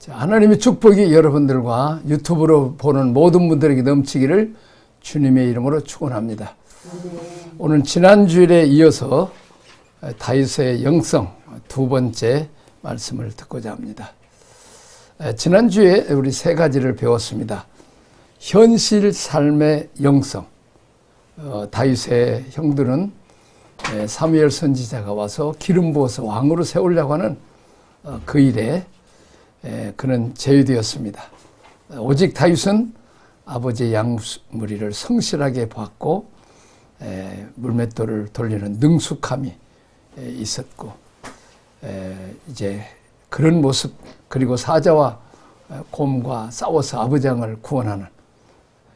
하나님의 축복이 여러분들과 유튜브로 보는 모든 분들에게 넘치기를 주님의 이름으로 축원합니다. 오늘 지난주일에 이어서 다윗의 영성 두 번째 말씀을 듣고자 합니다. 지난주에 우리 세 가지를 배웠습니다. 현실 삶의 영성. 다윗의 형들은 사무엘 선지자가 와서 기름 부어서 왕으로 세우려고 하는 그 일에 그는 제외되었습니다. 오직 다윗은 아버지의 양무리를 성실하게 봤고 물맷돌을 돌리는 능숙함이 있었고 이제 그런 모습 그리고 사자와 곰과 싸워서 아버장을 구원하는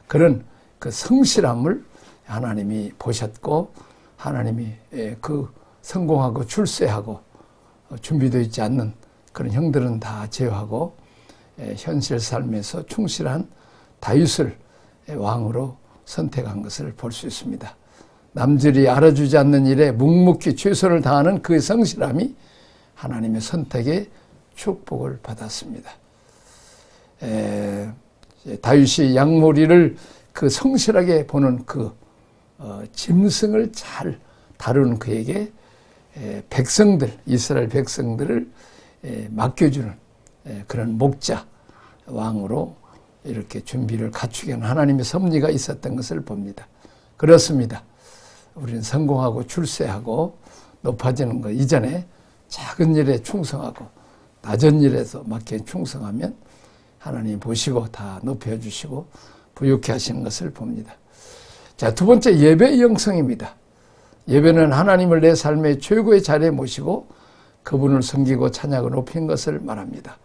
그런 그 성실함을 하나님이 보셨고 하나님이 그 성공하고 출세하고 준비되어 있지 않는 그런 형들은 다 제어하고 현실 삶에서 충실한 다윗을 왕으로 선택한 것을 볼 수 있습니다. 남들이 알아주지 않는 일에 묵묵히 최선을 다하는 그 성실함이 하나님의 선택에 축복을 받았습니다. 다윗이 양모리를 그 성실하게 보는 그 짐승을 잘 다루는 그에게 백성들, 이스라엘 백성들을 맡겨주는 그런 목자 왕으로 이렇게 준비를 갖추게 하는 하나님의 섭리가 있었던 것을 봅니다. 그렇습니다. 우리는 성공하고 출세하고 높아지는 것 이전에 작은 일에 충성하고 낮은 일에서 맡겨 충성하면 하나님 보시고 다 높여주시고 부유케 하시는 것을 봅니다. 자, 두 번째 예배의 영성입니다. 예배는 하나님을 내 삶의 최고의 자리에 모시고 그분을 섬기고 찬양하고 높인 것을 말합니다.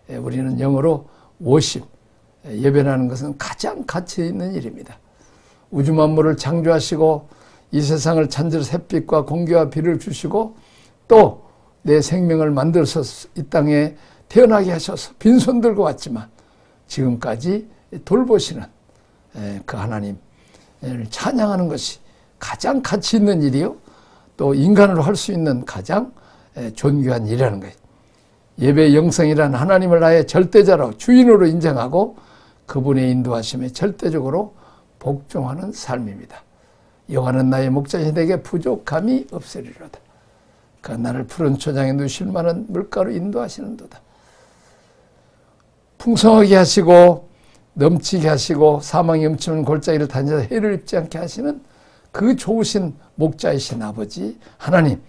우리는 영어로 worship, 예배라는 것은 가장 가치 있는 일입니다. 우주 만물을 창조하시고 이 세상을 찬절 햇빛과 공기와 비를 주시고 또 내 생명을 만들어서 이 땅에 태어나게 하셔서 빈손 들고 왔지만 지금까지 돌보시는 그 하나님을 찬양하는 것이 가장 가치 있는 일이요 또 인간으로 할 수 있는 가장 존귀한 일이라는 거예요. 예배의 영성이란 하나님을 나의 절대자로 주인으로 인정하고 그분의 인도하심에 절대적으로 복종하는 삶입니다. 여호와는 나의 목자이시 내게 부족함이 없으리로다. 그 나를 푸른 초장에 누실 만한 물가로 인도하시는도다. 풍성하게 하시고 넘치게 하시고 사망이 넘치는 골짜기를 다니자 해를 입지 않게 하시는 그 좋으신 목자이신 아버지 하나님,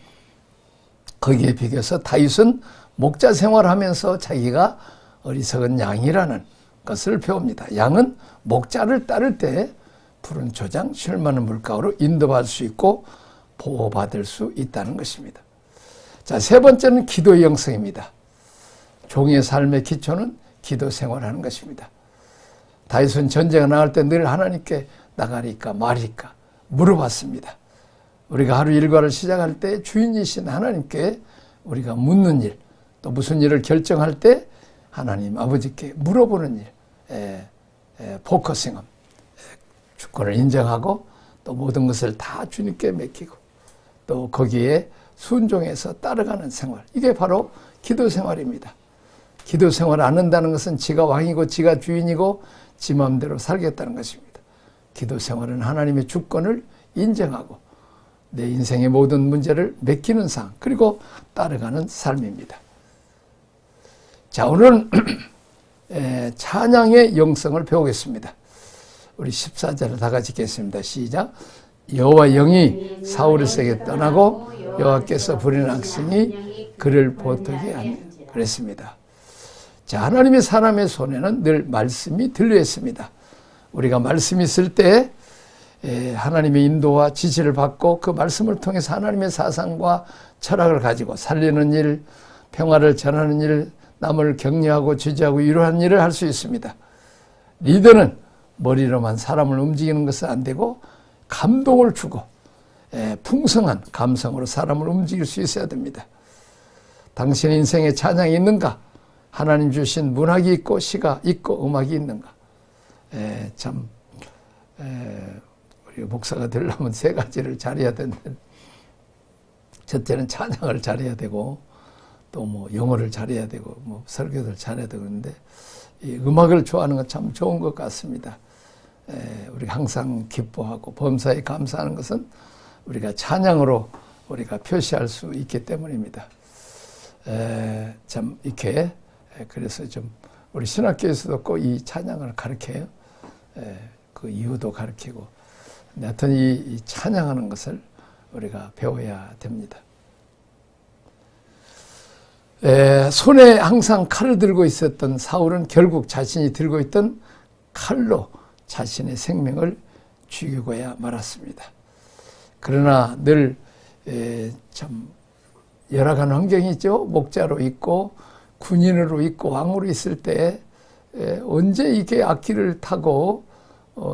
거기에 비교해서 다윗은 목자 생활하면서 자기가 어리석은 양이라는 것을 배웁니다. 양은 목자를 따를 때 푸른 초장, 쉴 만한 물가로 인도받을 수 있고 보호받을 수 있다는 것입니다. 자, 세 번째는 기도의 영성입니다. 종의 삶의 기초는 기도 생활하는 것입니다. 다윗은 전쟁에 나갈 때 늘 하나님께 나가리까 말이까 물어봤습니다. 우리가 하루 일과를 시작할 때 주인이신 하나님께 우리가 묻는 일, 또 무슨 일을 결정할 때 하나님 아버지께 물어보는 일, 포커싱은 주권을 인정하고 또 모든 것을 다 주님께 맡기고 또 거기에 순종해서 따라가는 생활, 이게 바로 기도 생활입니다. 기도 생활을 안 한다는 것은 지가 왕이고 지가 주인이고 지 마음대로 살겠다는 것입니다. 기도 생활은 하나님의 주권을 인정하고 내 인생의 모든 문제를 맡기는 삶, 그리고 따라가는 삶입니다. 자, 오늘은 찬양의 영성을 배우겠습니다. 우리 14절을 다 같이 읽겠습니다. 시작. 여호와 영이 사울에게 떠나고 여호와께서 부리는 악성이 그를 보통하게 하니 그랬습니다. 자, 하나님의 사람의 손에는 늘 말씀이 들려 있습니다. 우리가 말씀이 있을 때 하나님의 인도와 지시를 받고 그 말씀을 통해서 하나님의 사상과 철학을 가지고 살리는 일, 평화를 전하는 일, 남을 격려하고 지지하고 위로하는 일을 할 수 있습니다. 리더는 머리로만 사람을 움직이는 것은 안 되고 감동을 주고 풍성한 감성으로 사람을 움직일 수 있어야 됩니다. 당신 인생에 찬양이 있는가? 하나님 주신 문학이 있고 시가 있고 음악이 있는가? 우리 목사가 되려면 세 가지를 잘해야 되는데 첫째는 찬양을 잘해야 되고 또 뭐 영어를 잘해야 되고 뭐 설교를 잘해야 되고 그런데 이 음악을 좋아하는 건 참 좋은 것 같습니다. 우리가 항상 기뻐하고 범사에 감사하는 것은 우리가 찬양으로 우리가 표시할 수 있기 때문입니다. 참 이렇게 그래서 좀 우리 신학교에서도 꼭 이 찬양을 가르쳐요. 그 이유도 가르치고 하여튼 이 찬양하는 것을 우리가 배워야 됩니다. 손에 항상 칼을 들고 있었던 사울은 결국 자신이 들고 있던 칼로 자신의 생명을 죽이고야 말았습니다. 그러나 늘 참 열악한 환경이 있죠. 목자로 있고 군인으로 있고 왕으로 있을 때 언제 이게 악기를 타고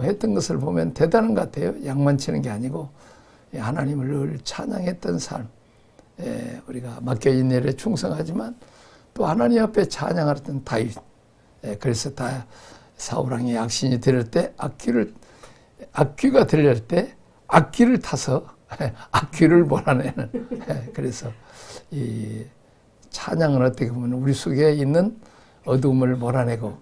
했던 것을 보면 대단한 것 같아요. 양만치는 게 아니고 하나님을 늘 찬양했던 삶. 우리가 맡겨진 일에 충성하지만 또 하나님 앞에 찬양하던 다윗. 그래서 다 사울왕의 악신이 들을 때 악귀가 들릴 때 악기를 타서 악귀를 몰아내는. 그래서 이 찬양은 어떻게 보면 우리 속에 있는 어두움을 몰아내고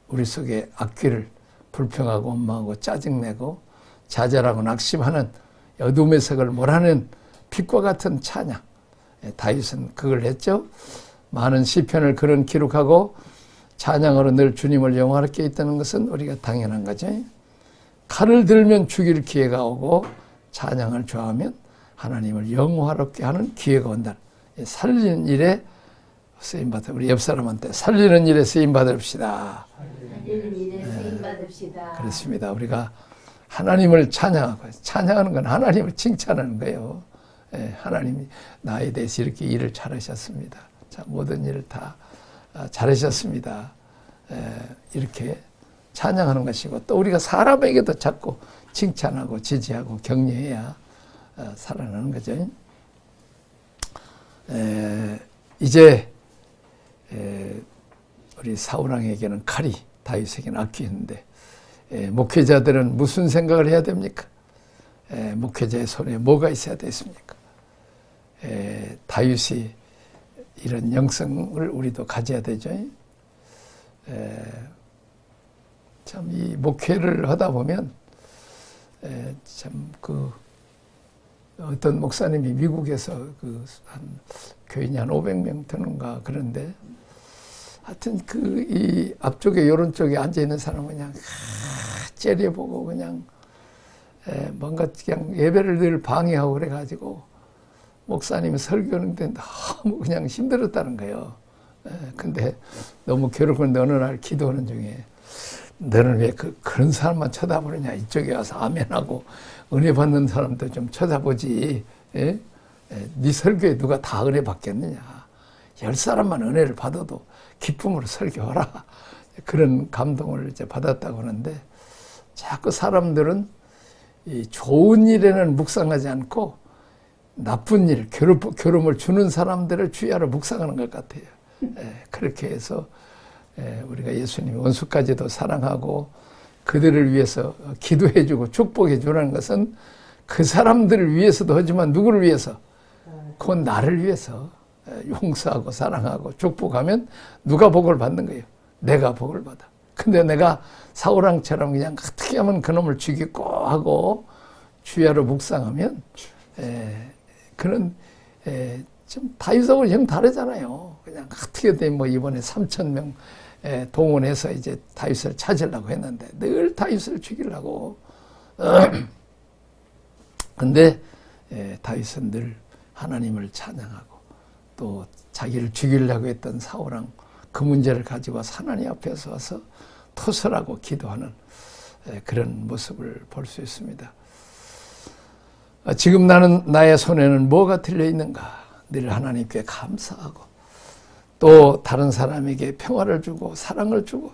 우리 속에 악귀를 불평하고 원망하고 짜증내고 좌절하고 낙심하는 어둠의 색을 몰아낸 빛과 같은 찬양. 다윗은 그걸 했죠. 많은 시편을 그런 기록하고 찬양으로 늘 주님을 영화롭게 있다는 것은 우리가 당연한 거죠. 칼을 들면 죽일 기회가 오고 찬양을 좋아하면 하나님을 영화롭게 하는 기회가 온다. 살리는 일에 쓰임받아. 우리 옆 사람한테 살리는 일에 쓰임받읍시다. 살리는 일에 쓰임받읍시다. 그렇습니다. 우리가 하나님을 찬양하고 찬양하는 건 하나님을 칭찬하는 거예요. 하나님이 나에 대해서 이렇게 일을 잘하셨습니다. 자, 모든 일을 다 잘하셨습니다. 이렇게 찬양하는 것이고 또 우리가 사람에게도 자꾸 칭찬하고 지지하고 격려해야 살아나는 거죠. 이제 우리 사울왕에게는 칼이 다윗에게는 악기였는데 목회자들은 무슨 생각을 해야 됩니까? 목회자의 손에 뭐가 있어야 되겠습니까? 다윗이 이런 영성을 우리도 가져야 되죠. 참 이 목회를 하다 보면 참 그 어떤 목사님이 미국에서 그 한 교인이 한 500명 되는가 그런데 하여튼 그 이 앞쪽에 요런 쪽에 앉아 있는 사람은 그냥 째려보고 그냥 뭔가 그냥 예배를 늘 방해하고 그래가지고 목사님이 설교하는데 너무 그냥 힘들었다는 거예요. 근데 너무 괴롭은데 어느 날 기도하는 중에 너는 왜 그런 사람만 쳐다보느냐. 이쪽에 와서 아멘하고 은혜 받는 사람도 좀 쳐다보지. 네 설교에 누가 다 은혜 받겠느냐. 10사람만 은혜를 받아도 기쁨으로 설교하라. 그런 감동을 이제 받았다고 하는데 자꾸 사람들은 이 좋은 일에는 묵상하지 않고 나쁜 일, 괴로움을 주는 사람들을 주야로 묵상하는 것 같아요. 그렇게 해서 우리가 예수님이 원수까지도 사랑하고 그들을 위해서 기도해주고 축복해주라는 것은 그 사람들을 위해서도 하지만 누구를 위해서? 곧 나를 위해서 용서하고 사랑하고 축복하면 누가 복을 받는 거예요? 내가 복을 받아. 근데 내가 사울왕처럼 그냥 어떻게 하면 그놈을 죽이고 하고 주야로 묵상하면 그런 좀 다윗하고 좀 다르잖아요. 그냥 어떻게든 뭐 이번에 3,000명 동원해서 이제 다윗을 찾으려고 했는데 늘 다윗을 죽이려고. 근데 다윗은 늘 하나님을 찬양하고 또 자기를 죽이려고 했던 사울왕 그 문제를 가지고 와서 하나님 앞에서 와서 토설하고 기도하는 그런 모습을 볼 수 있습니다. 지금 나의 손에는 뭐가 들려 있는가? 늘 하나님께 감사하고 또 다른 사람에게 평화를 주고 사랑을 주고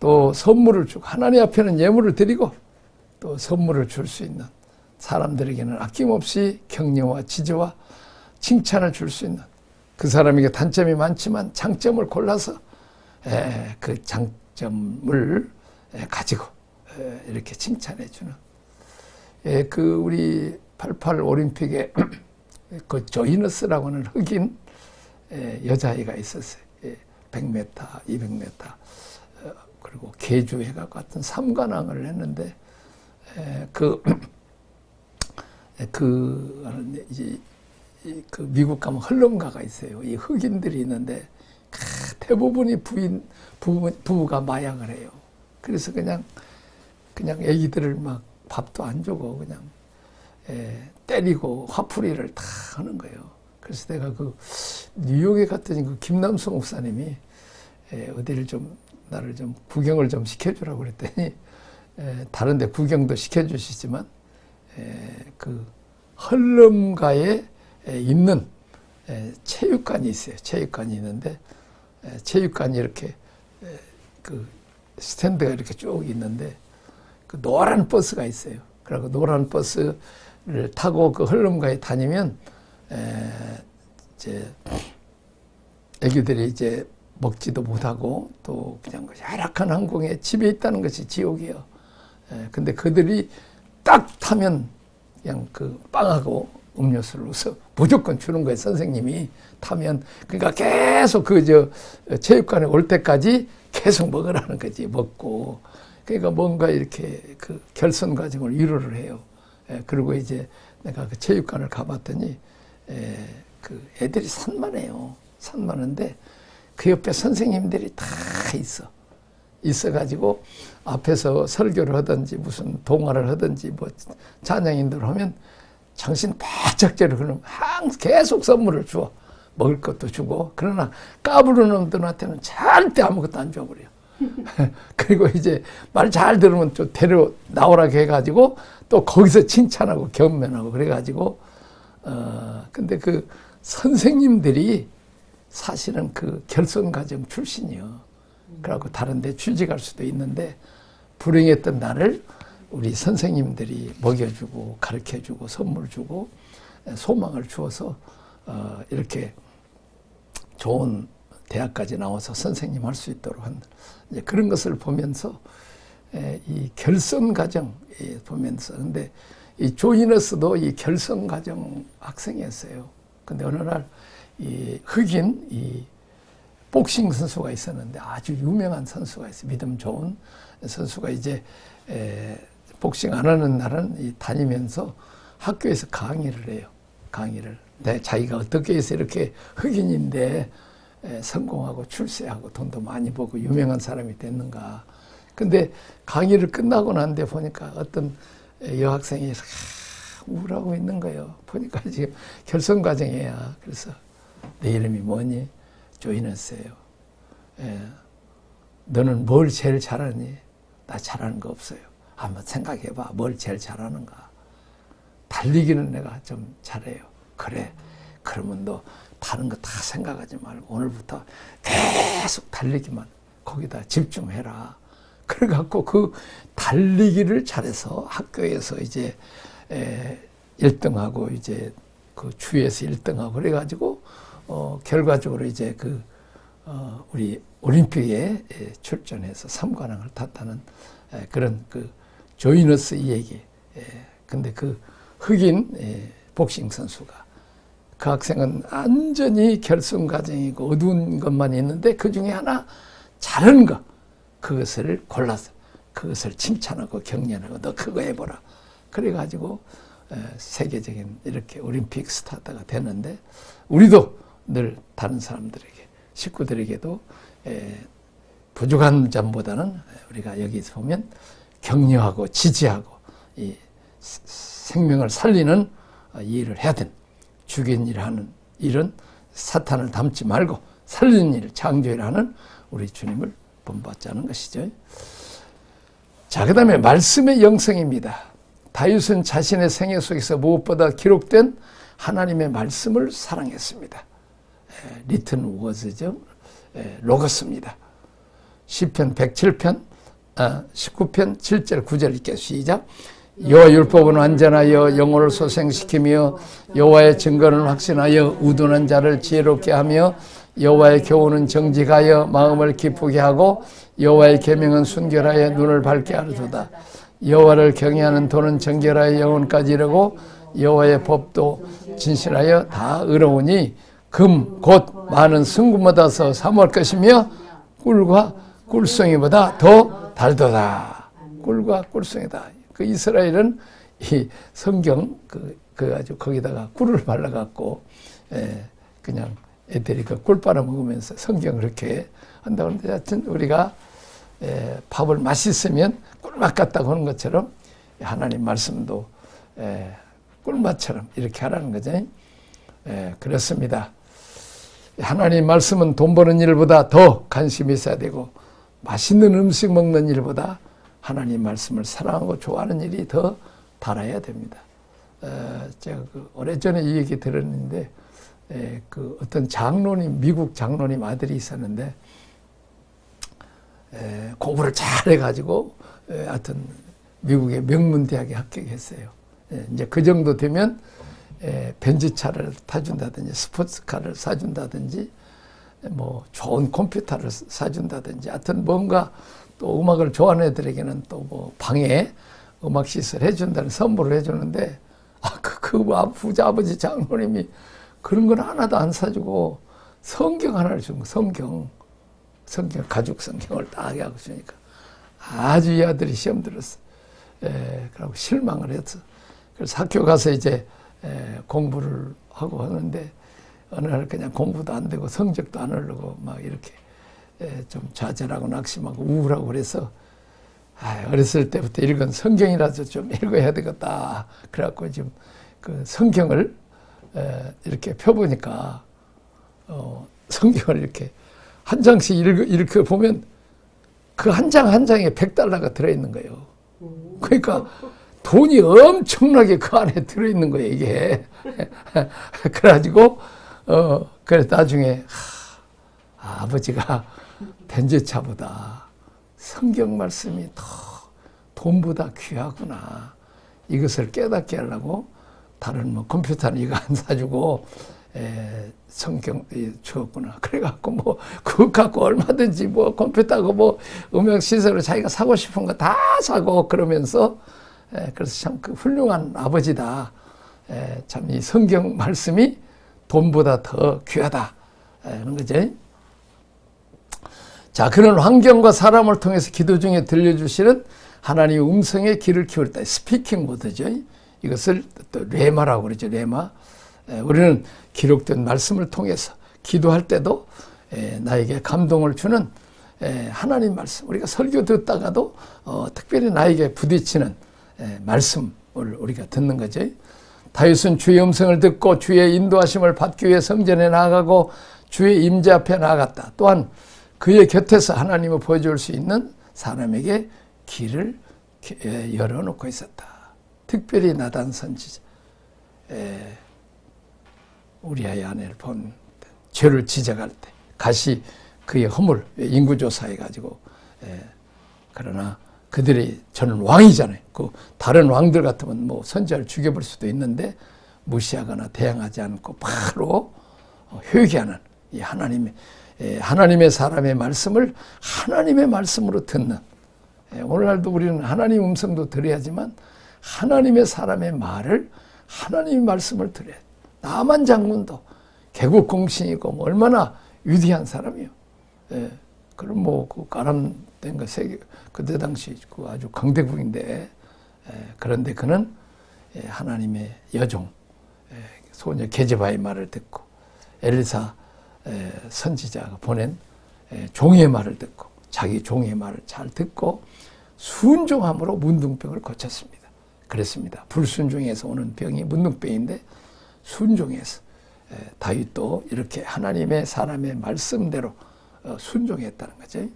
또 선물을 주고 하나님 앞에는 예물을 드리고 또 선물을 줄 수 있는 사람들에게는 아낌없이 격려와 지지와 칭찬을 줄 수 있는 그 사람에게 단점이 많지만 장점을 골라서 그 장점을 가지고 이렇게 칭찬해 주는 그 우리 88 올림픽에 그 조이너스라고 하는 흑인 여자아이가 있었어요. 100m, 200m 그리고 계주회가 같은 3관왕을 했는데 그 미국 가면 흘름가가 있어요. 이 흑인들이 있는데 대부분이 부부가 마약을 해요. 그래서 그냥 애기들을 막 밥도 안 주고 그냥 때리고 화풀이를 다 하는 거예요. 그래서 내가 그 뉴욕에 갔더니 그 김남성 목사님이 어디를 나를 좀 구경을 좀 시켜주라고 그랬더니 다른 데 구경도 시켜주시지만 그 헐름가에 있는 체육관이 있어요. 체육관이 있는데 체육관이 이렇게 그 스탠드가 이렇게 쭉 있는데 그 노란 버스가 있어요. 그리고 노란 버스를 타고 그 헐름가에 다니면 이제 애기들이 이제 먹지도 못하고 또 그냥 열악한 항공에 집에 있다는 것이 지옥이에요. 근데 그들이 딱 타면 그냥 그 빵하고 음료수를 무조건 주는 거예요. 선생님이 타면. 그러니까 계속 체육관에 올 때까지 계속 먹으라는 거지. 먹고. 그러니까 뭔가 이렇게 그 결선 과정을 위로를 해요. 그리고 이제 내가 그 체육관을 가봤더니 그 애들이 산만해요. 산만한데 그 옆에 선생님들이 다 있어가지고 앞에서 설교를 하든지 무슨 동화를 하든지 뭐 찬양인들 하면 정신 바짝 차려. 그러면 항상 계속 선물을 줘. 먹을 것도 주고. 그러나 까부르는 놈들한테는 절대 아무것도 안 줘버려. 그리고 이제 말 잘 들으면 또 데려 나오라고 해가지고 또 거기서 칭찬하고 견면하고 그래가지고 근데 그 선생님들이 사실은 그 결선과정 출신이요. 그래갖고 다른 데 취직할 수도 있는데 불행했던 나를 우리 선생님들이 먹여주고 가르쳐주고 선물 주고 소망을 주어서 이렇게 좋은 대학까지 나와서 선생님 할 수 있도록 한 이제 그런 것을 보면서 이 결선 과정 보면서 근데 이 조이너스도 이 결선 과정 학생이었어요. 근데 어느 날 이 흑인 이 복싱 선수가 있었는데 아주 유명한 선수가 있어요. 믿음 좋은 선수가 이제 복싱 안 하는 날은 다니면서 학교에서 강의를 해요. 강의를. 자기가 어떻게 해서 이렇게 흑인인데 성공하고 출세하고 돈도 많이 벌고 유명한 사람이 됐는가. 근데 강의를 끝나고 난데 보니까 어떤 여학생이 우울하고 있는 거예요. 보니까 지금 결선 과정이야. 그래서 내 이름이 뭐니? 조이너스예요. 너는 뭘 제일 잘하니? 나 잘하는 거 없어요. 한번 생각해봐. 뭘 제일 잘하는가? 달리기는 내가 좀 잘해요. 그래. 그러면 너 다른 거 다 생각하지 말고 오늘부터 계속 달리기만 거기다 집중해라. 그래갖고 그 달리기를 잘해서 학교에서 이제 1등하고 이제 그 주에서 1등하고 그래가지고 결과적으로 이제 우리 올림픽에 출전해서 3관왕을 탔다는 그런 그 조이너스 이 얘기. 근데 그 흑인 복싱 선수가 그 학생은 완전히 결승 과정이고 어두운 것만 있는데 그 중에 하나 잘하는 거 그것을 골라서 그것을 칭찬하고 격려하고 너 그거 해보라. 그래가지고 세계적인 이렇게 올림픽 스타가 되는데 우리도 늘 다른 사람들에게 식구들에게도 부족한 점보다는 우리가 여기서 보면 격려하고 지지하고 이 생명을 살리는 일을 해야 된다. 죽인 일을 하는 일은 사탄을 닮지 말고 살리는 일, 창조일 하는 우리 주님을 본받자는 것이죠. 자, 그 다음에 말씀의 영성입니다. 다윗은 자신의 생애 속에서 무엇보다 기록된 하나님의 말씀을 사랑했습니다. 리튼 워즈죠. 로고스입니다. 시편 107편 19편 7절 9절 읽게 시작. 여호와 율법은 완전하여 영혼을 소생시키며 여호와의 증거는 확신하여 우둔한 자를 지혜롭게 하며 여호와의 교훈은 정직하여 마음을 기쁘게 하고 여호와의 계명은 순결하여 눈을 밝게 하려도다. 여호와를 경외하는 도는 정결하여 영혼까지 이르고 여호와의 법도 진실하여 다 의로우니 금 곧 많은 승금보다서 사모할 것이며 꿀과 꿀송이보다 더 달도다. 꿀과 꿀송이다. 그 이스라엘은 이 성경 그 아주 거기다가 꿀을 발라갖고 그냥 애들이 그 꿀 빨아 먹으면서 성경을 그렇게 한다고 하는데, 하여튼 우리가 밥을 맛있으면 꿀맛 같다고 하는 것처럼 하나님 말씀도 꿀맛처럼 이렇게 하라는 거죠. 그렇습니다. 하나님 말씀은 돈 버는 일보다 더 관심이 있어야 되고, 맛있는 음식 먹는 일보다 하나님 말씀을 사랑하고 좋아하는 일이 더 달아야 됩니다. 제가 오래전에 이 얘기 들었는데, 그 어떤 장로님, 미국 장로님 아들이 있었는데, 공부를 잘 해가지고, 하여튼 미국의 명문대학에 합격했어요. 이제 그 정도 되면 벤츠차를 타준다든지 스포츠카를 사준다든지 뭐 좋은 컴퓨터를 사준다든지, 하여튼 뭔가 또 음악을 좋아하는 애들에게는 또 뭐 방에 음악 시설 해준다는 선물을 해주는데, 부자 아버지 장로님이 그런 건 하나도 안 사주고 성경 하나를 준 거. 성경 가죽 성경을 딱 하고 주니까 아주 이 아들이 시험 들었어. 그러고 실망을 했어. 그래서 학교 가서 이제 공부를 하고 하는데, 어느 날 그냥 공부도 안 되고 성적도 안 오르고 막 이렇게 좀 좌절하고 낙심하고 우울하고 그래서, 어렸을 때부터 읽은 성경이라도 좀 읽어야 되겠다. 그래갖고 지금 그 성경을 이렇게 펴보니까 성경을 이렇게 한 장씩 이렇게 보면 그 한 장 한 장에 $100가 들어있는 거예요. 그러니까 돈이 엄청나게 그 안에 들어있는 거예요, 이게. 그래가지고, 그래, 나중에, 아버지가 벤츠차보다 성경 말씀이 더 돈보다 귀하구나. 이것을 깨닫게 하려고 다른 뭐 컴퓨터는 이거 안 사주고, 성경 주었구나. 그래갖고 뭐, 그거 갖고 얼마든지 뭐 컴퓨터하고 뭐 음악 시설을 자기가 사고 싶은 거 다 사고 그러면서, 그래서 참 그 훌륭한 아버지다. 참 이 성경 말씀이 돈보다 더 귀하다. 그런 거죠. 자, 그런 환경과 사람을 통해서 기도 중에 들려주시는 하나님의 음성의 귀를 키울 때 스피킹 모드죠. 이것을 또 레마라고 그러죠. 레마. 우리는 기록된 말씀을 통해서 기도할 때도 나에게 감동을 주는 하나님 말씀, 우리가 설교 듣다가도 특별히 나에게 부딪히는 말씀을 우리가 듣는 거죠. 다윗은 주의 음성을 듣고 주의 인도하심을 받기 위해 성전에 나아가고 주의 임재 앞에 나아갔다. 또한 그의 곁에서 하나님을 보여줄 수 있는 사람에게 길을 열어놓고 있었다. 특별히 나단 선지자, 우리아의 아내를 본 죄를 지적할 때 가시 그의 허물 인구조사해가지고, 그러나 그들이 저는 왕이잖아요. 그 다른 왕들 같으면 뭐 선지자를 죽여버릴 수도 있는데 무시하거나 대항하지 않고 바로 회개하는 이 하나님의 사람의 말씀을 하나님의 말씀으로 듣는, 오늘날도 우리는 하나님 음성도 들어야지만 하나님의 사람의 말을 하나님의 말씀을 들어야 돼. 나만 장군도 개국 공신이고 뭐 얼마나 위대한 사람이요. 그럼 뭐 그 가람된 거 세계 그때 당시 그 아주 강대국인데, 그런데 그는 하나님의 여종 소녀 게제바의 말을 듣고 엘리사 선지자가 보낸 종의 말을 듣고 자기 종의 말을 잘 듣고 순종함으로 문둥병을 고쳤습니다. 그랬습니다. 불순종에서 오는 병이 문둥병인데 순종해서 다윗도 이렇게 하나님의 사람의 말씀대로 순종했다는 거죠.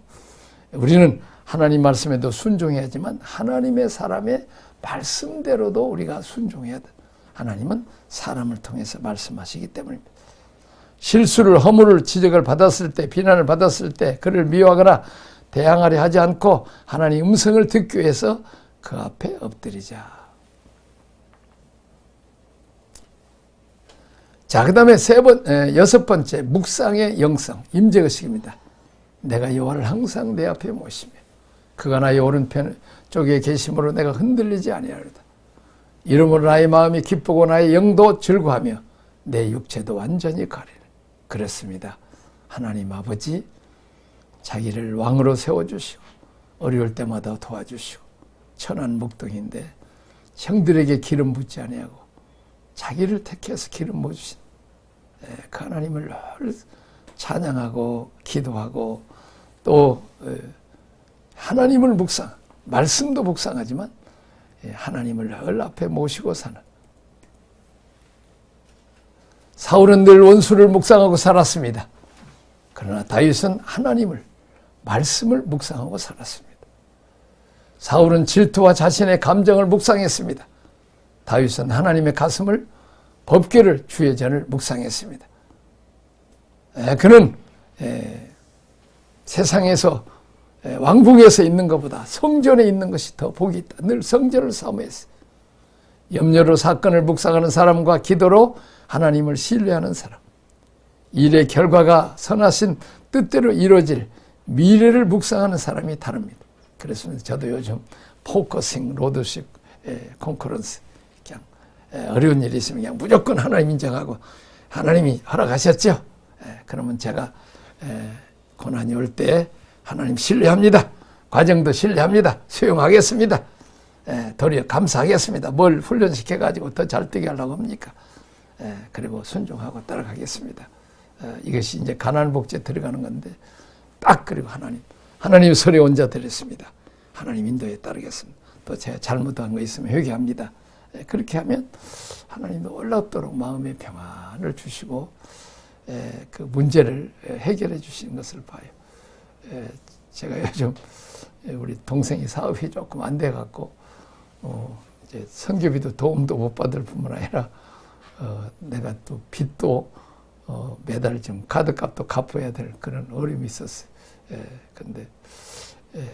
우리는 하나님 말씀에도 순종해야지만 하나님의 사람의 말씀대로도 우리가 순종해야 돼. 하나님은 사람을 통해서 말씀하시기 때문입니다. 실수를, 허물을, 지적을 받았을 때, 비난을 받았을 때 그를 미워하거나 대항하려 하지 않고 하나님 음성을 듣기 위해서 그 앞에 엎드리자. 자, 그 다음에 여섯 번째, 묵상의 영성, 임재의식입니다. 내가 여호와를 항상 내 앞에 모시며 그가 나의 오른편 쪽에 계심으로 내가 흔들리지 아니하리로다. 이러므로 나의 마음이 기쁘고 나의 영도 즐거하며 내 육체도 완전히 가리라. 그렇습니다. 하나님 아버지 자기를 왕으로 세워주시고 어려울 때마다 도와주시고 천한 목동인데 형들에게 기름 붓지 아니하고 자기를 택해서 기름 부으신 그 하나님을 늘 찬양하고 기도하고 또 하나님을 말씀도 묵상하지만 하나님을 늘 앞에 모시고 사는 사울은 늘 원수를 묵상하고 살았습니다. 그러나 다윗은 하나님을 말씀을 묵상하고 살았습니다. 사울은 질투와 자신의 감정을 묵상했습니다. 다윗은 하나님의 가슴을 법궤를 주의 전을 묵상했습니다. 그는 세상에서 왕궁에서 있는 것보다 성전에 있는 것이 더 복이 있다. 늘 성전을 사모했어요. 염려로 사건을 묵상하는 사람과 기도로 하나님을 신뢰하는 사람. 일의 결과가 선하신 뜻대로 이루어질 미래를 묵상하는 사람이 다릅니다. 그래서 저도 요즘 포커싱, 로드십, 컨커런스 그냥 어려운 일이 있으면 그냥 무조건 하나님 인정하고 하나님이 허락하셨죠. 그러면 제가 고난이 올 때 하나님 신뢰합니다. 과정도 신뢰합니다. 수용하겠습니다. 도리어 감사하겠습니다. 뭘 훈련시켜가지고 더 잘되게 하려고 합니까? 그리고 순종하고 따라가겠습니다. 이것이 이제 가난복지에 들어가는 건데 딱 그리고 하나님 소리 온자 드렸습니다. 하나님 인도에 따르겠습니다. 또 제가 잘못한 거 있으면 회개합니다. 그렇게 하면 하나님 놀랍도록 마음의 평안을 주시고 그 문제를 해결해 주시는 것을 봐요. 제가 요즘 우리 동생이 사업이 조금 안 돼 갖고 이제 선교비도 도움도 못 받을 뿐만 아니라 내가 또 빚도 매달 좀 카드값도 갚아야 될 그런 어려움이 있었어요. 근데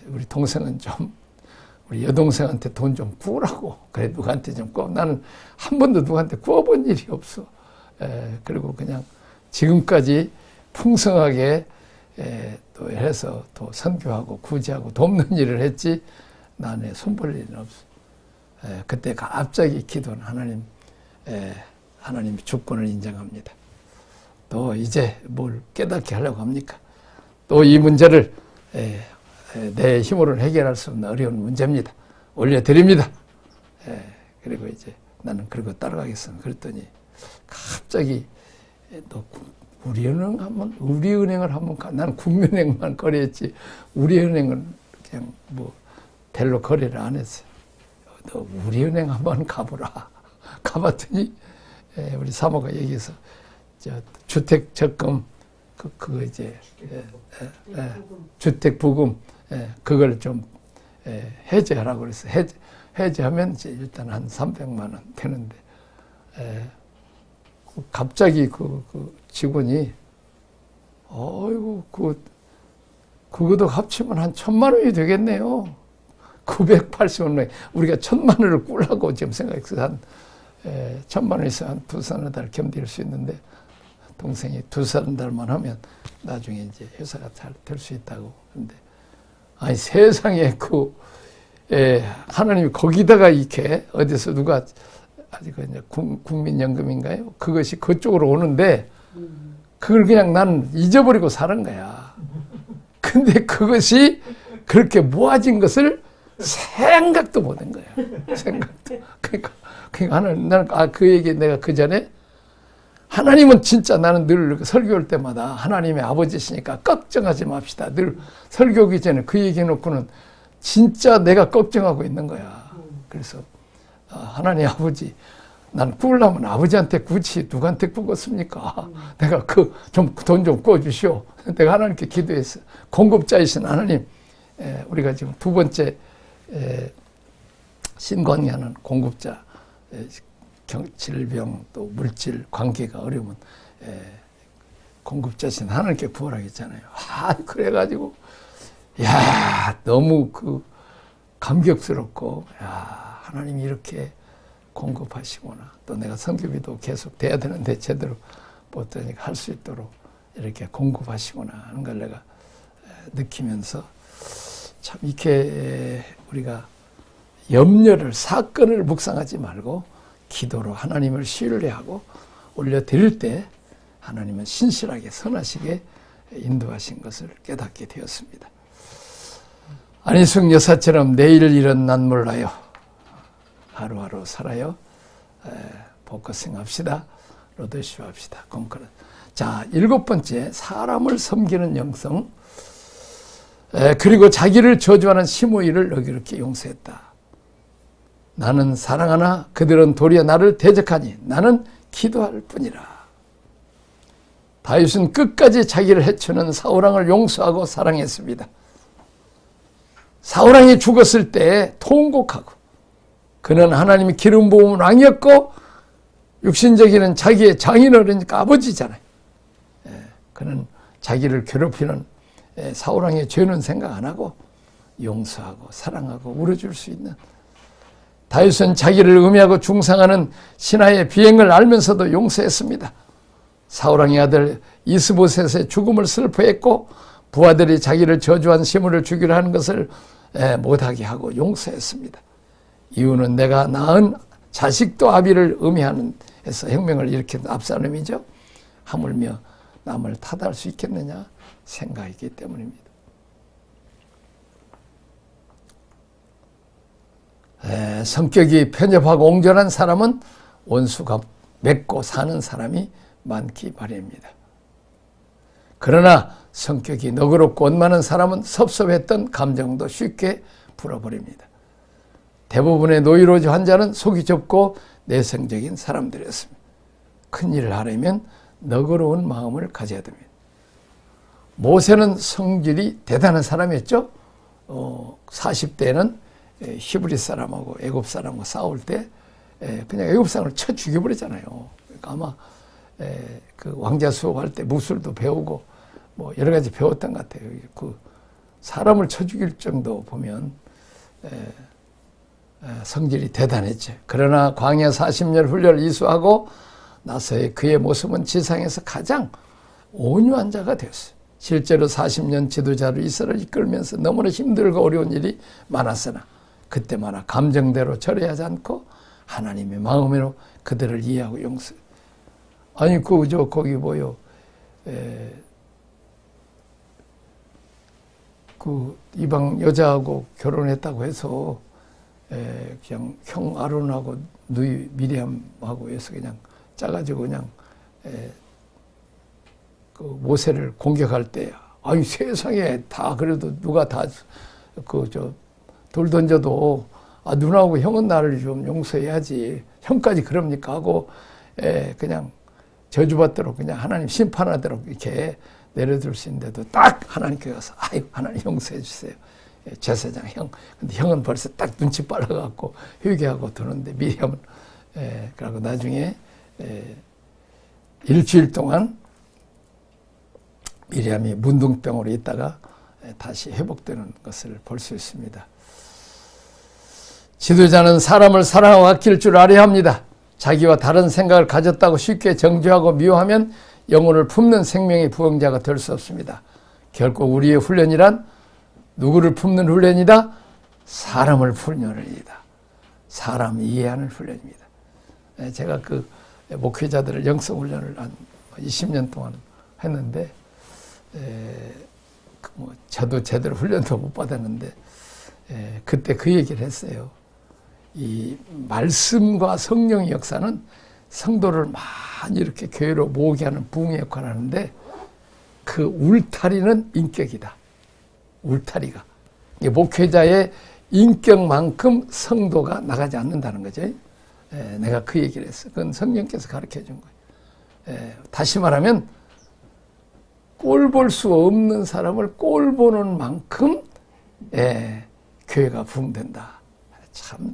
우리 동생은 좀 우리 여동생한테 돈 좀 구우라고 그래 누구한테 좀 구워. 나는 한 번도 누구한테 구워본 일이 없어. 그리고 그냥 지금까지 풍성하게 또 해서 또 선교하고 구제하고 돕는 일을 했지 나는 손볼 일은 없어. 그때 갑자기 기도는 하나님 주권을 인정합니다. 또 이제 뭘 깨닫게 하려고 합니까? 또 이 문제를 내 힘으로는 해결할 수 없는 어려운 문제입니다. 올려드립니다. 그리고 이제 나는 그러고 따라가겠습니다. 그랬더니 갑자기 또 우리은행을 한번 나는 국민은행만 거래했지 우리은행은 그냥 뭐 별로 거래를 안 했어요. 너 우리은행 한번 가보라. 가봤더니 우리 사모가 얘기해서 주택 적금 그거 이제 주택 부금 그걸 좀 해제하라고 그랬어. 해제하면 이제 일단 한 300만 원 되는데 갑자기 그 직원이 어이구 그거도 합치면 한 1,000만 원이 되겠네요. 980원 우리가 1,000만 원을 꾸려고 지금 생각해서 한 1,000만 원 있어 한 2-3 달 견딜 수 있는데 동생이 2-3 달만 하면 나중에 이제 회사가 잘 될 수 있다고. 근데 아니 세상에 하나님이 거기다가 이렇게 어디서 누가 아직 이제 국민연금인가요? 그것이 그쪽으로 오는데 그걸 그냥 나는 잊어버리고 사는 거야. 근데 그것이 그렇게 모아진 것을 생각도 못한 거야. 생각도. 그러니까 나는 그 얘기 내가 그 전에 하나님은 진짜 나는 늘 설교할 때마다 하나님의 아버지시니까 걱정하지 맙시다. 늘 설교하기 전에 그 얘기 해놓고는 진짜 내가 걱정하고 있는 거야. 그래서 하나님 아버지 난 구우려면 아버지한테 구지 누구한테 구겠습니까? 내가 돈 좀 구워주시오. 내가 하나님께 기도했어. 공급자이신 하나님 우리가 지금 두 번째 신관계하는 공급자 질병 또 물질 관계가 어려우면 공급자신 하나님께 구하라겠잖아요. 그래가지고 너무 감격스럽고 하나님이 이렇게 공급하시구나. 또 내가 선교비도 계속 돼야 되는데 제대로 못하니까 할 수 있도록 이렇게 공급하시구나 하는 걸 내가 느끼면서 참 이렇게 우리가 염려를, 사건을 묵상하지 말고 기도로 하나님을 신뢰하고 올려드릴 때 하나님은 신실하게 선하시게 인도하신 것을 깨닫게 되었습니다. 안희숙 여사처럼 내일 일은 난 몰라요. 하루하루 살아요. 포커싱 합시다. 로드쇼 합시다. 건cor드. 자, 7번째, 사람을 섬기는 영성. 그리고 자기를 저주하는 시므이를 너그럽게 용서했다. 나는 사랑하나 그들은 도리어 나를 대적하니 나는 기도할 뿐이라. 다윗은 끝까지 자기를 해치는 사울왕을 용서하고 사랑했습니다. 사울왕이 죽었을 때 통곡하고, 그는 하나님이 기름 부은 왕이었고 육신적인 자기의 장인어른이니까 아버지잖아요. 그는 자기를 괴롭히는 사울왕의 죄는 생각 안 하고 용서하고 사랑하고 울어줄 수 있는, 다윗은 자기를 음해하고 중상하는 신하의 비행을 알면서도 용서했습니다. 사울왕의 아들 이스보셋의 죽음을 슬퍼했고 부하들이 자기를 저주한 시므를 죽이려 하는 것을 못하게 하고 용서했습니다. 이유는 내가 낳은 자식도 아비를 음해하는 해서 혁명을 일으킨 압살롬이죠. 하물며 남을 탓할 수 있겠느냐 생각이기 때문입니다. 성격이 편협하고 옹졸한 사람은 원수가 맺고 사는 사람이 많기 마련입니다. 그러나 성격이 너그럽고 원만한 사람은 섭섭했던 감정도 쉽게 풀어버립니다. 대부분의 노이로제 환자는 속이 좁고 내성적인 사람들이었습니다. 큰일을 하려면 너그러운 마음을 가져야 됩니다. 모세는 성질이 대단한 사람이었죠. 40대에는 히브리 사람하고 애굽 사람하고 싸울 때 그냥 애굽 사람을 쳐 죽여버리잖아요. 그러니까 아마 그 왕자 수업할 때 무술도 배우고 뭐 여러 가지 배웠던 것 같아요. 그 사람을 쳐 죽일 정도 보면 성질이 대단했죠. 그러나 광야 40년 훈련을 이수하고 나서의 그의 모습은 지상에서 가장 온유한 자가 되었어요. 실제로 40년 지도자로 이스라엘을 이끌면서 너무나 힘들고 어려운 일이 많았으나 그때마다 감정대로 절해하지 않고 하나님의 마음으로 그들을 이해하고 용서. 아니 거기 뭐요? 그 이방 여자하고 결혼했다고 해서 그냥 형 아론하고 누이 미리암하고 해서 그냥 짜가지고 그냥 그 모세를 공격할 때, 아유 세상에 다 그래도 누가 다 돌 던져도 누나하고 형은 나를 좀 용서해야지, 형까지 그럽니까 하고 그냥 저주받도록 그냥 하나님 심판하도록 이렇게 내려둘 수 있는데도 딱 하나님께 가서 아유 하나님 용서해 주세요. 제사장 형. 근데 형은 벌써 딱 눈치 빨라갖고 회개하고 드는데 미리암은 그러고 나중에 일주일 동안 미리암이 문둥병으로 있다가 다시 회복되는 것을 볼 수 있습니다. 지도자는 사람을 사랑하고 아낄 줄 알아야 합니다. 자기와 다른 생각을 가졌다고 쉽게 정죄하고 미워하면 영혼을 품는 생명의 부흥자가 될 수 없습니다. 결국 우리의 훈련이란 누구를 품는 훈련이다? 사람을 품는 훈련이다. 사람 이해하는 훈련입니다. 제가 그 목회자들을 영성훈련을 한 20년 동안 했는데 저도 제대로 훈련도 못 받았는데 그때 그 얘기를 했어요. 이 말씀과 성령의 역사는 성도를 많이 이렇게 교회로 모으게 하는 부흥의 역할을 하는데 그 울타리는 인격이다. 울타리가. 목회자의 인격만큼 성도가 나가지 않는다는 거죠. 내가 그 얘기를 했어. 그건 성령께서 가르쳐 준 거예요. 다시 말하면 꼴 볼 수 없는 사람을 꼴 보는 만큼 교회가 부흥된다. 참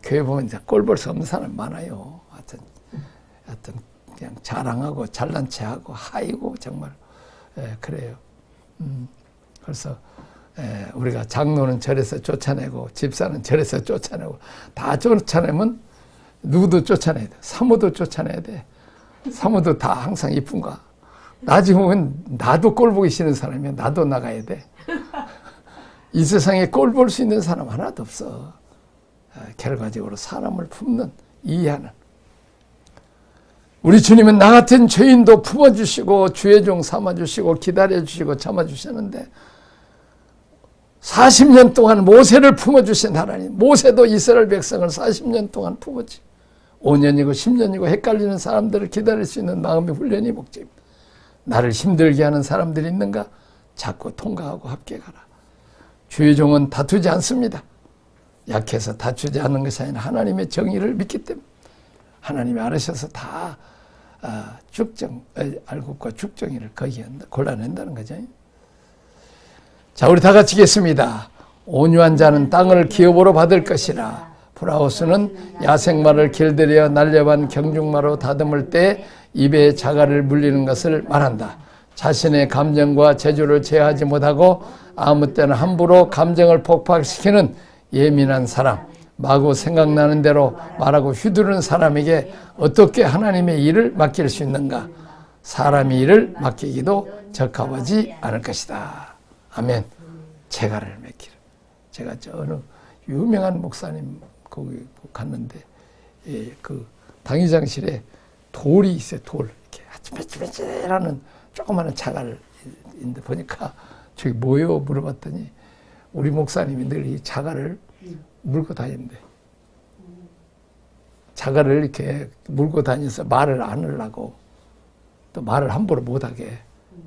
교회 보면 꼴 볼 수 없는 사람 많아요. 하여튼 그냥 자랑하고 잘난 체하고 하이고 정말 그래요. 그래서 우리가 장로는 절에서 쫓아내고 집사는 절에서 쫓아내고 다 쫓아내면 누구도 쫓아내야 돼. 사모도 쫓아내야 돼. 사모도 다 항상 이쁜가. 나중에 보면 나도 꼴 보기 싫은 사람이야. 나도 나가야 돼. 이 세상에 꼴 볼 수 있는 사람 하나도 없어. 결과적으로 사람을 품는, 이해하는. 우리 주님은 나 같은 죄인도 품어주시고 주의 종 삼아주시고 기다려주시고 참아주시는데 40년 동안 모세를 품어주신 하나님, 모세도 이스라엘 백성을 40년 동안 품었지. 5년이고 10년이고 헷갈리는 사람들을 기다릴 수 있는 마음의 훈련이 목적입니다. 나를 힘들게 하는 사람들이 있는가? 자꾸 통과하고 합격하라. 주의 종은 다투지 않습니다. 약해서 다투지 않는 것이 아니라 하나님의 정의를 믿기 때문에 하나님이 알으셔서 다 알곡과 죽정이를 거기에 골라낸다는 거죠. 자, 우리 다 같이 읽겠습니다. 온유한 자는 땅을 기업으로 받을 것이라. 브라우스는 야생마를 길들여 날려반 경중마로 다듬을 때 입에 자갈을 물리는 것을 말한다. 자신의 감정과 재주를 제어하지 못하고 아무 때나 함부로 감정을 폭발시키는 예민한 사람, 마구 생각나는 대로 말하고 휘두르는 사람에게 어떻게 하나님의 일을 맡길 수 있는가? 사람의 일을 맡기기도 적합하지 않을 것이다. 아멘. 재갈을 맺기를. 제가 어느 유명한 목사님 거기 갔는데 그 당회장실에 돌이 있어요. 돌 이렇게 아찔아찔하는 조그마한 자갈인데 보니까 저기 뭐요 물어봤더니 우리 목사님이 늘 이 자갈을 물고 다닌대. 자갈을 이렇게 물고 다니면서 말을 안 하려고 또 말을 함부로 못하게.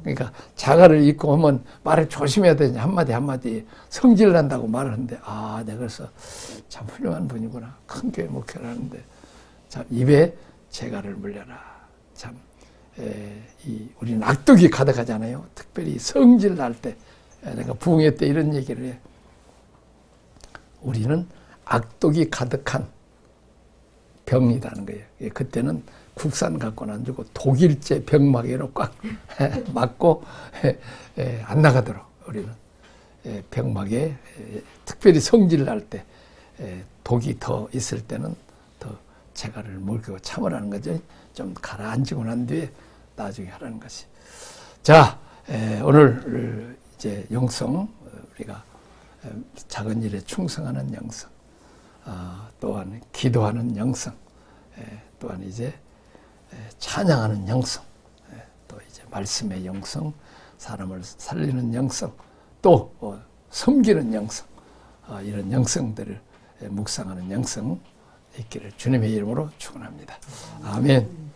그러니까 자갈을 입고 하면 말을 조심해야 되니 한마디 성질 난다고 말을 하는데 내가 그래서 참 훌륭한 분이구나. 큰 교회 목회를 하는데 참 입에 재갈을 물려라. 참 우리는 악독이 가득하잖아요. 특별히 성질 날 때 내가 부흥회 때 이런 얘기를 해. 우리는 악독이 가득한 병이라는 거예요. 그때는 국산 갖고는 안 주고 독일제 병마개로 꽉 맞고 안 나가도록 우리는 병마개, 특별히 성질 날 때 독이 더 있을 때는 더 재갈을 물고 참으라는 거죠. 좀 가라앉히고 난 뒤에 나중에 하라는 것이. 자, 오늘 이제 영성, 우리가 작은 일에 충성하는 영성, 또한 기도하는 영성, 또한 이제 찬양하는 영성, 또 이제 말씀의 영성, 사람을 살리는 영성, 또 섬기는 영성, 이런 영성들을 묵상하는 영성 있기를 주님의 이름으로 축원합니다. 아멘.